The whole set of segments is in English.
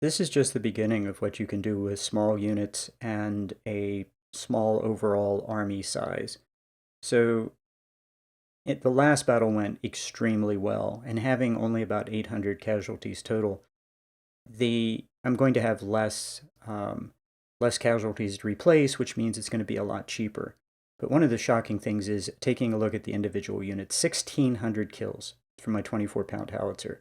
This is just the beginning of what you can do with small units and a small overall army size. So the last battle went extremely well, and having only about 800 casualties total, I'm going to have less casualties to replace, which means it's going to be a lot cheaper. But one of the shocking things is taking a look at the individual units. 1,600 kills from my 24-pound howitzer.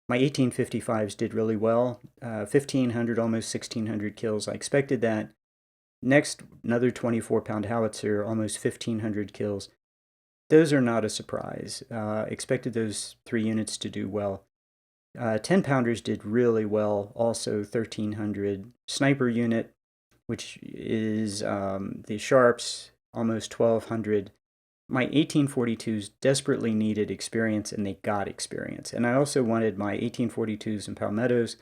My 1855s did really well. 1,500, almost 1,600 kills. I expected that. Next, another 24-pound howitzer, almost 1,500 kills. Those are not a surprise. Expected those three units to do well. 10-pounders did really well, also 1,300. Sniper unit, which is the Sharps, almost 1,200. My 1842s desperately needed experience, and they got experience. And I also wanted my 1842s and Palmettos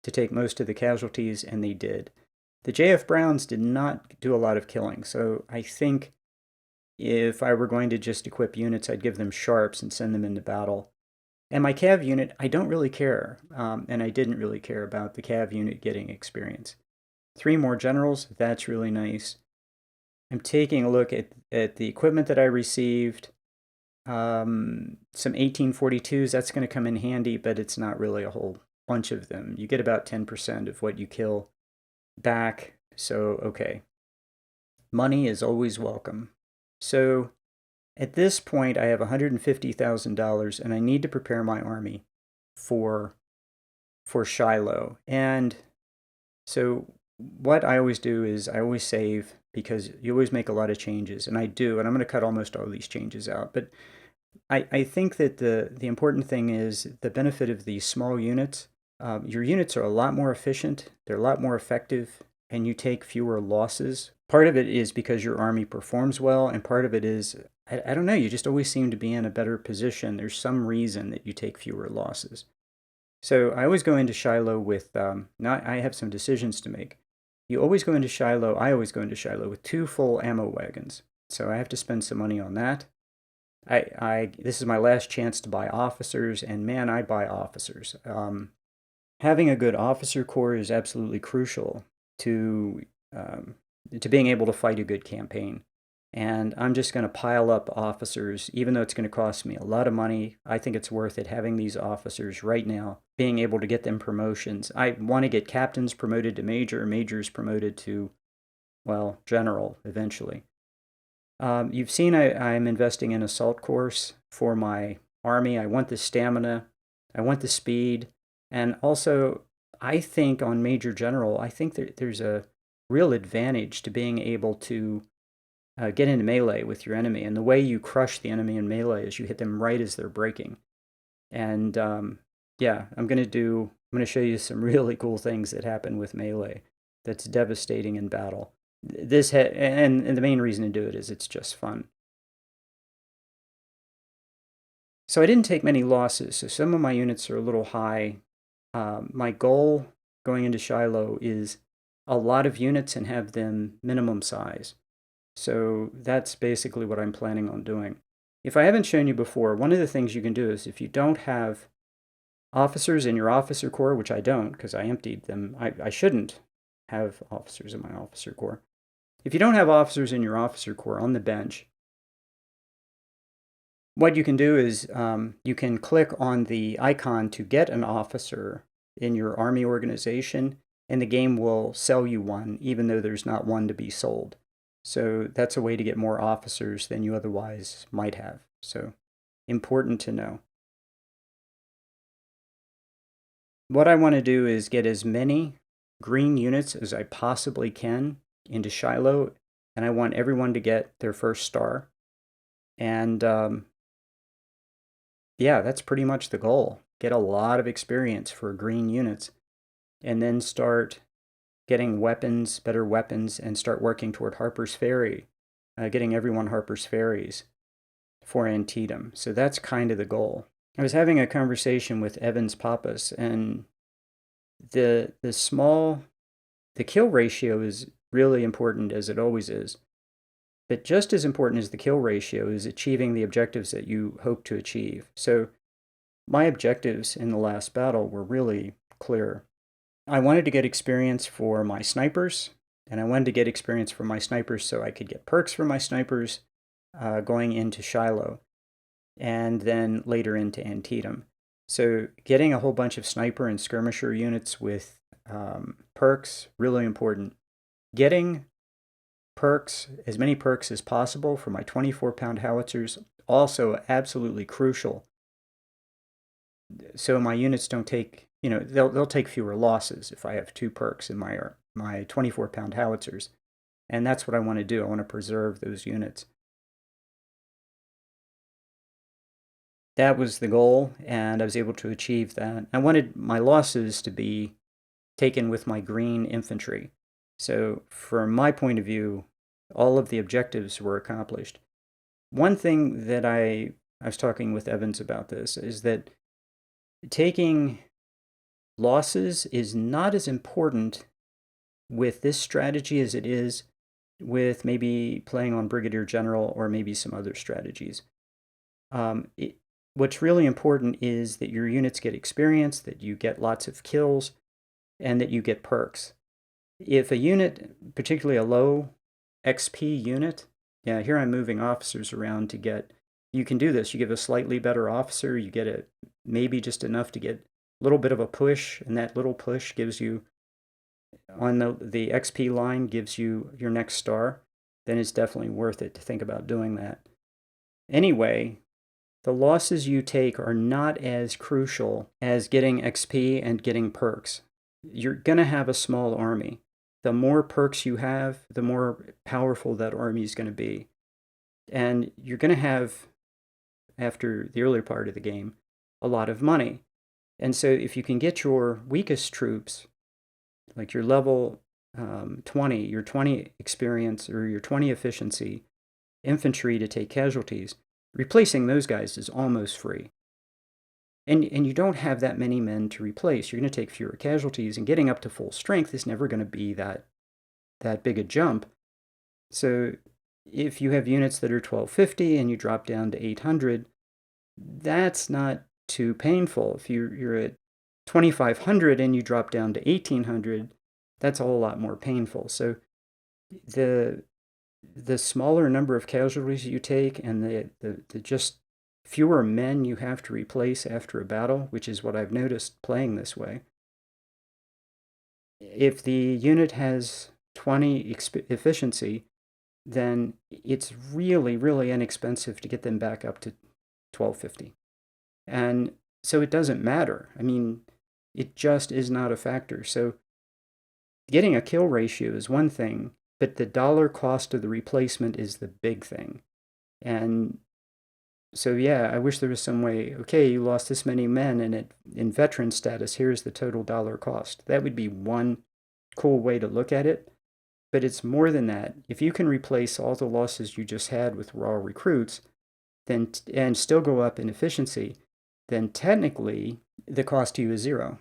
to take most of the casualties, and they did. The JF Browns did not do a lot of killing, so I think if I were going to just equip units, I'd give them Sharps and send them into battle. And my Cav unit, I don't really care, and I didn't really care about the Cav unit getting experience. 3 more generals, that's really nice. I'm taking a look at the equipment that I received. Some 1842s, that's going to come in handy, but it's not really a whole bunch of them. You get about 10% of what you kill back, so okay. Money is always welcome. So at this point, I have $150,000, and I need to prepare my army for Shiloh. And so what I always do is I always save, because you always make a lot of changes, and I do, and I'm going to cut almost all these changes out. But I think that the important thing is the benefit of these small units. Your units are a lot more efficient, they're a lot more effective, and you take fewer losses. Part of it is because your army performs well, and part of it is, I don't know, you just always seem to be in a better position. There's some reason that you take fewer losses. So I always go into Shiloh with, now I have some decisions to make. You always go into Shiloh, I always go into Shiloh with 2 full ammo wagons. So I have to spend some money on that. This is my last chance to buy officers, and man, I buy officers. Having a good officer corps is absolutely crucial to being able to fight a good campaign. And I'm just going to pile up officers, even though it's going to cost me a lot of money. I think it's worth it having these officers right now, being able to get them promotions. I want to get captains promoted to major, majors promoted to, well, general eventually. You've seen I'm investing in assault course for my army. I want the stamina, I want the speed, and also I think on major general, I think there's a real advantage to being able to get into melee with your enemy. And the way you crush the enemy in melee is you hit them right as they're breaking. And yeah, I'm going to show you some really cool things that happen with melee that's devastating in battle. And the main reason to do it is it's just fun. So I didn't take many losses, so some of my units are a little high. My goal going into Shiloh is a lot of units and have them minimum size. So that's basically what I'm planning on doing. If I haven't shown you before, one of the things you can do is if you don't have officers in your officer corps, which I don't because I emptied them, I shouldn't have officers in my officer corps. If you don't have officers in your officer corps on the bench, what you can do is you can click on the icon to get an officer in your army organization, and the game will sell you one, even though there's not one to be sold. So that's a way to get more officers than you otherwise might have. So important to know. What I want to do is get as many green units as I possibly can into Shiloh, and I want everyone to get their first star. And yeah, that's pretty much the goal. Get a lot of experience for green units, and then start getting weapons, better weapons, and start working toward Harper's Ferry, getting everyone Harper's Ferries for Antietam. So that's kind of the goal. I was having a conversation with Evans Pappas, and the kill ratio is really important, as it always is. But just as important as the kill ratio is achieving the objectives that you hope to achieve. So my objectives in the last battle were really clear. I wanted to get experience for my snipers, and I wanted to get experience for my snipers so I could get perks for my snipers going into Shiloh, and then later into Antietam. So getting a whole bunch of sniper and skirmisher units with perks, really important. Getting perks, as many perks as possible for my 24-pound howitzers, also absolutely crucial. So my units don't take, they'll take fewer losses if I have 2 perks in my 24-pound howitzers. And that's what I want to do. I want to preserve those units. That was the goal, and I was able to achieve that. I wanted my losses to be taken with my green infantry. So from my point of view, all of the objectives were accomplished. One thing that I was talking with Evans about this is that taking losses is not as important with this strategy as it is with maybe playing on Brigadier General or maybe some other strategies. What's really important is that your units get experience, that you get lots of kills, and that you get perks. If a unit, particularly a low XP unit, yeah, here I'm moving officers around to get, you can do this. You give a slightly better officer, you get maybe just enough to get a little bit of a push, and that little push gives you, on the XP line, gives you your next star, then it's definitely worth it to think about doing that. Anyway, the losses you take are not as crucial as getting XP and getting perks. You're going to have a small army. The more perks you have, the more powerful that army is going to be. And you're going to have, after the earlier part of the game, a lot of money. And so if you can get your weakest troops, like your level 20, your 20 experience or your 20 efficiency infantry to take casualties, replacing those guys is almost free. And you don't have that many men to replace. You're going to take fewer casualties, and getting up to full strength is never going to be that big a jump. So if you have units that are 1250 and you drop down to 800, that's not too painful. If you're at 2500 and you drop down to 1800, that's a whole lot more painful. So the smaller number of casualties you take and the just fewer men you have to replace after a battle, which is what I've noticed playing this way. If the unit has 20 efficiency, then it's really, really inexpensive to get them back up to 1250. And so it doesn't matter. I mean, it just is not a factor. So getting a kill ratio is one thing, but the dollar cost of the replacement is the big thing. And so, yeah, I wish there was some way, okay, you lost this many men, and in veteran status, here's the total dollar cost. That would be one cool way to look at it. But it's more than that. If you can replace all the losses you just had with raw recruits, then and still go up in efficiency, then technically the cost to you is zero.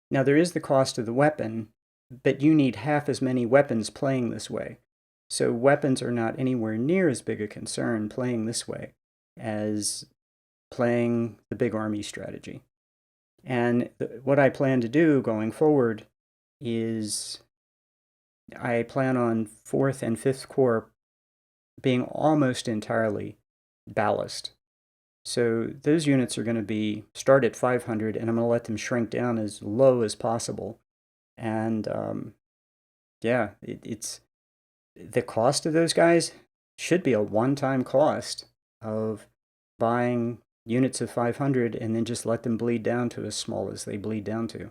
Now, there is the cost of the weapon, but you need half as many weapons playing this way. So weapons are not anywhere near as big a concern playing this way as playing the big army strategy. And what I plan to do going forward is I plan on 4th and 5th Corps being almost entirely ballast. So those units are going to start at 500, and I'm going to let them shrink down as low as possible. And yeah, it's the cost of those guys should be a one-time cost of buying units of 500 and then just let them bleed down to as small as they bleed down to.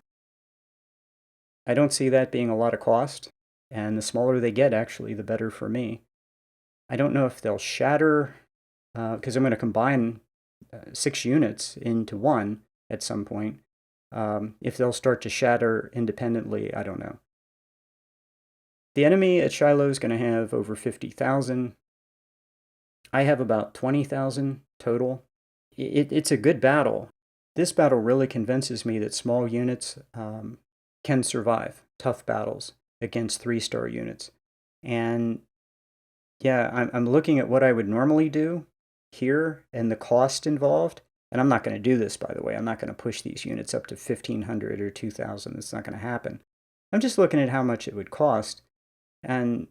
I don't see that being a lot of cost, and the smaller they get, actually, the better for me. I don't know if they'll shatter, because I'm going to combine 6 units into one at some point. If they'll start to shatter independently, I don't know. The enemy at Shiloh is going to have over 50,000. I have about 20,000 total. It's a good battle. This battle really convinces me that small units can survive tough battles against 3-star units. And yeah, I'm looking at what I would normally do here and the cost involved. And I'm not going to do this, by the way. I'm not going to push these units up to 1,500 or 2,000. It's not going to happen. I'm just looking at how much it would cost. And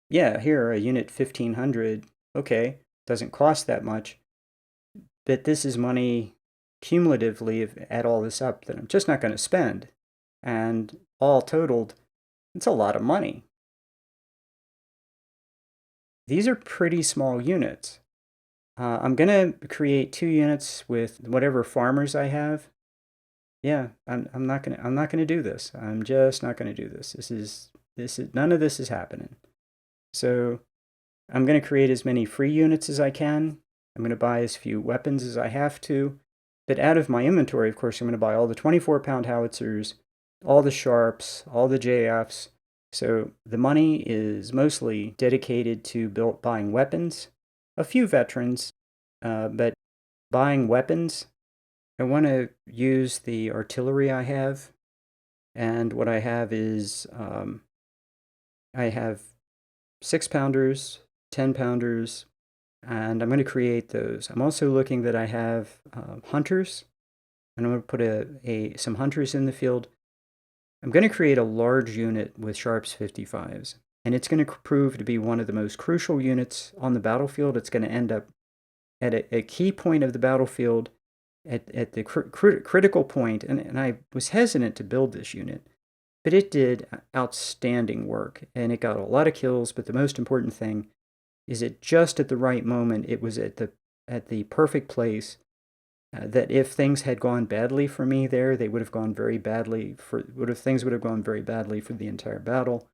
yeah, here, a unit 1,500, okay, doesn't cost that much. But this is money cumulatively, if add all this up, that I'm just not going to spend. And all totaled, it's a lot of money. These are pretty small units. I'm going to create 2 units with whatever farmers I have. Yeah, I'm not gonna do this. I'm just not gonna do this. This is none of this is happening. So I'm gonna create as many free units as I can. I'm gonna buy as few weapons as I have to. But out of my inventory, of course, I'm gonna buy all the 24-pound howitzers, all the sharps, all the JFs. So the money is mostly dedicated to buying weapons, a few veterans, but buying weapons. I want to use the artillery I have, and what I have is I have 6-pounders, 10-pounders, and I'm going to create those. I'm also looking that I have hunters, and I'm going to put some hunters in the field. I'm going to create a large unit with Sharps 55s, and it's going to prove to be one of the most crucial units on the battlefield. It's going to end up at a key point of the battlefield, at the critical point, and I was hesitant to build this unit, but it did outstanding work, and it got a lot of kills, but the most important thing is it just at the right moment, it was at the perfect place, that if things had gone badly for me there, they would have gone very badly things would have gone very badly for the entire battle.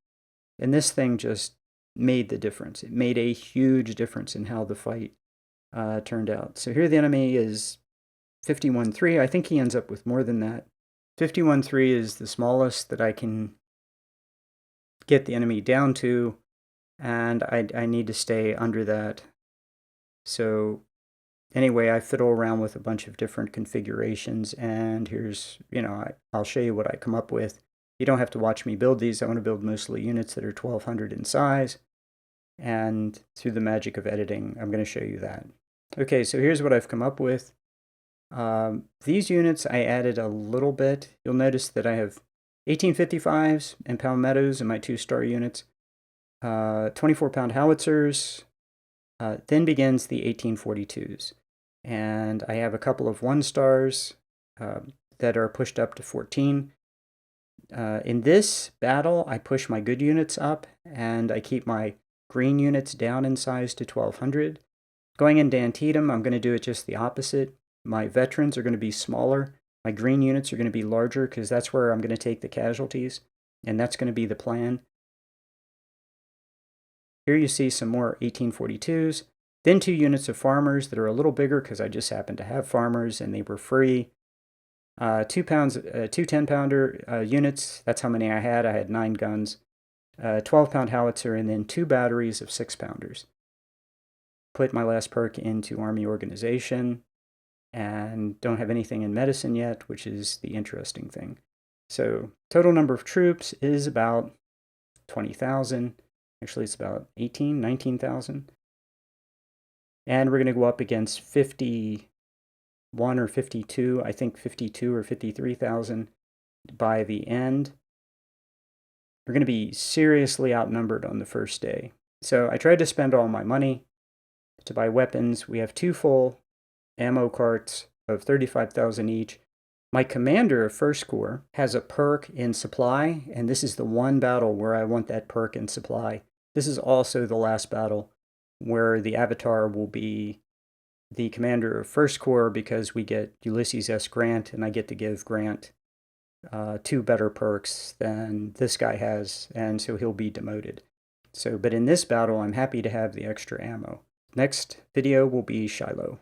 And this thing just made the difference. It made a huge difference in how the fight turned out. So here the enemy is 51-3. I think he ends up with more than that. 51-3 is the smallest that I can get the enemy down to, and I need to stay under that. So anyway, I fiddle around with a bunch of different configurations, and here's, I'll show you what I come up with. You don't have to watch me build these. I want to build mostly units that are 1,200 in size, and through the magic of editing, I'm going to show you that. Okay, so here's what I've come up with. These units I added a little bit. You'll notice that I have 1855s and palmettos in my 2-star units, 24-pound howitzers, then begins the 1842s. And I have a couple of 1-stars that are pushed up to 14. In this battle, I push my good units up, and I keep my green units down in size to 1,200. Going into Antietam, I'm going to do it just the opposite. My veterans are going to be smaller. My green units are going to be larger because that's where I'm going to take the casualties, and that's going to be the plan. Here you see some more 1842s, then 2 units of farmers that are a little bigger because I just happen to have farmers and they were free. 2 10-pounder units, that's how many I had. I had 9 guns, 12-pound howitzer, and then 2 batteries of 6-pounders. Put my last perk into Army Organization, and don't have anything in medicine yet, which is the interesting thing. So total number of troops is about 20,000. Actually, it's about 19,000. And we're going to go up against 51 or 52, I think 52 or 53,000 by the end. We're going to be seriously outnumbered on the first day. So I tried to spend all my money to buy weapons. We have 2 full ammo carts of 35,000 each. My commander of 1st Corps has a perk in supply, and this is the one battle where I want that perk in supply. This is also the last battle where the avatar will be the commander of 1st Corps, because we get Ulysses S. Grant, and I get to give Grant 2 better perks than this guy has, and so he'll be demoted. So, but in this battle, I'm happy to have the extra ammo. Next video will be Shiloh.